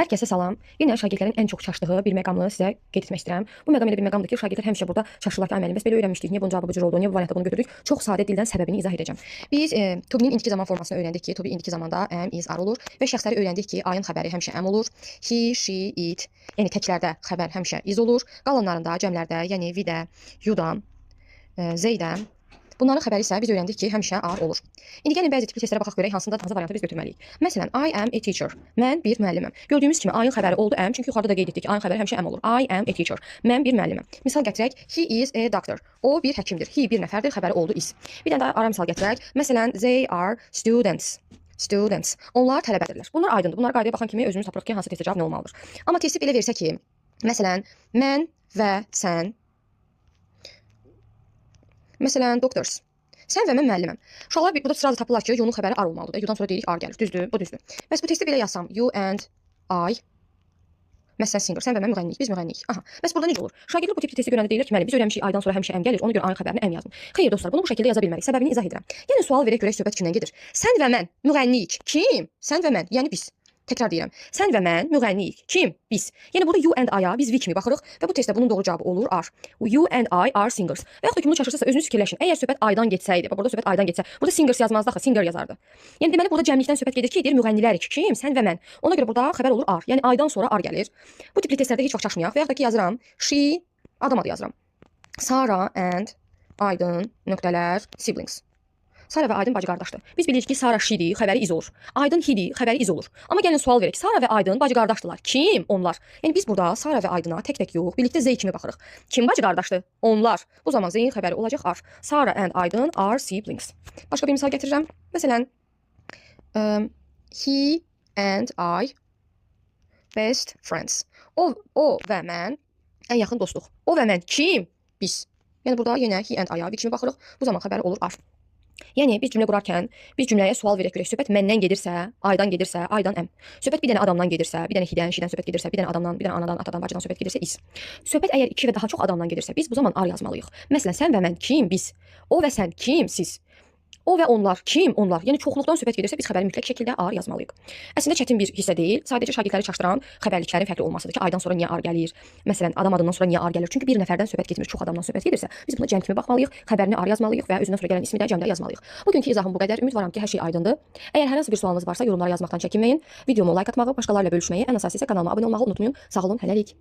Hər kəsə salam. Yenə şagirdlərin ən çox çaşdığı bir məqamı sizə qeyd etmək istəyirəm. Bu məqam elə bir məqamdır ki, şagirdlər həmişə burada çaşırlar ki, ay müəllim, bəs belə öyrənmişdik, niyə bunun cavabı bu cür oldu, niyə bu variantda bunu götürdük? Çox sadə dildən səbəbini izah edəcəm. Biz to be-nin indiki zaman formasını öyrəndik ki, to be indiki zamanda am, is, are olur və şəxsləri öyrəndik ki, ayın xəbəri həmişə am olur. He, she, it, yəni təklərdə xəbər həmişə is olur. Qalanlarında, cəmlərdə, yəni we-də, you-da, they-də bunların xəbəri isə biz öyrəndik ki, həmişə are olur. İndi gəlin bəzi tipli testlərə baxaq görək hansı variantı biz götürməliyik. Məsələn, I am a teacher. Mən bir müəlliməm. Gördüyümüz kimi ayın xəbəri oldu am, çünki yuxarıda da qeyd etdik ki, ayın xəbəri həmişə am olur. I am a teacher. Mən bir müəlliməm. Misal gətirək, he is a doctor. O bir həkimdir. He bir nəfərdir, xəbəri oldu is. Bir dənə də ara misal gətirək. Məsələn, they are students. Students. Onlar tələbədirlər. Bunlar aydındır. Bunlar qaydaya baxan kimi özümüz tapırıq ki, hansı testə cavab nə olmalıdır. Amma testi belə versə ki, məsələn, mən və sən. Məsələn, doctors. Sən və mən müəlliməm. Uşaqlar burada sırada tapırlar ki, you-nun xəbəri are olmalıdır. You-dan sonra deyirik are gəlir. Düzdür? Bu düzdür. Bəs bu testi belə yazsam, you and I. Məsələn, singer. Sən və mən müğənniyik. Biz müğənniyik. Aha. Bəs burada necə olur? Şagirdlər bu tipli testi görəndə deyirlər ki, müəllim, biz öyrənmişik aydan sonra həmişə am gəlir. Ona görə ayın xəbərini am yazın. Xeyr dostlar, bunu bu şəkildə yaza bilmərik. Səbəbini izah edirəm. Yəni sual verək görək söhbət kimdən gedir. Sən və mən müğənniyik. Kim? Sən və mən, yəni biz. Təkrar deyirəm. Sən və mən müğənniyik. Kim? Biz. Yəni burada you and I-a biz we kimi baxırıq və bu testdə bunun doğru cavabı olur are. You and I are singers. Və yaxud da ki, bunu çaşırsa özünüz fikirləşin. Əgər söhbət aydan getsəydi, burada söhbət aydan getsə, burada singers yazmazdı axı, singer yazardı. Yəni deməli burada cəmlikdən söhbət gedir ki, deyir müğənnilərik. Kim? Sən və mən. Ona görə burada xəbər olur are. Yəni aydan sonra are gəlir. Bu tipli testlərdə heç vaxt çaşmayaq. Və yaxud da ki, yazıram she, adam adı yazıram. Sarah and Aydın nöqtələr siblings. Sara və Aydın bacı qardaşdır. Biz bilirik ki, Sara she-dir, xəbəri iz olur. Aydın he-dir, xəbəri iz olur. Amma gəlin sual verək. Sara və Aydın bacı qardaşdılar. Kim? Onlar. Yəni biz burada Sara və Aydına tək-tək yox, birlikdə Z kimi baxırıq. Kim bacı qardaşdır? Onlar. Bu zaman Z-in xəbəri olacaq are. Sara and Aydın are siblings. Başqa bir misal gətirirəm. Məsələn, he and I best friends. O və mən ən yaxın dostuq. O və mən kim? Biz. Yəni burada yenə he and I-a kimi baxırıq. Bu zaman xəbəri olur are. Yəni biz cümlə qurarkən, biz cümləyə sual verək görək. Söhbət məndən gedirsə, aydan gedirsə, aydan am. Söhbət bir dənə adamdan gedirsə, bir dənə he-dən, she-dən söhbət gedirsə, bir dənə adamdan, bir dənə anadan, atadan, bacıdan söhbət gedirsə is. Söhbət əgər 2 və daha çox adamdan gedirsə, biz bu zaman are yazmalıyıq. Məsələn, sən və mən kim? Biz. O və sən kim? Siz. O və onlar kim? Onlar. Yəni çoxluqdan söhbət gedirsə biz xəbəri mütləq şəkildə are yazmalıyıq. Əslində çətin bir hissə deyil. Sadəcə şagirdləri çaşdıran xəbərliklərin fərqli olmasıdır ki, aydan sonra niyə are gəlir? Məsələn, adam adından sonra niyə are gəlir? Çünki bir nəfərdən söhbət getmir, çox adamdan söhbət gedirsə, biz buna cəm kimi baxmalıyıq, xəbərini are yazmalıyıq və özündən sonra gələn ismi də cəmdə yazmalıyıq. Bugünkü izahım bu qədər. Ümidvaram ki, hər şey aydındır. Əgər hər hansı bir sualınız varsa yorumlara yazmaqdan çəkinməyin. Videomu like atmağı, başqalarıyla bölüşməyi, ən əsası isə kanalıma abunə olmağı unutmayın. Sağ olun, hələlik.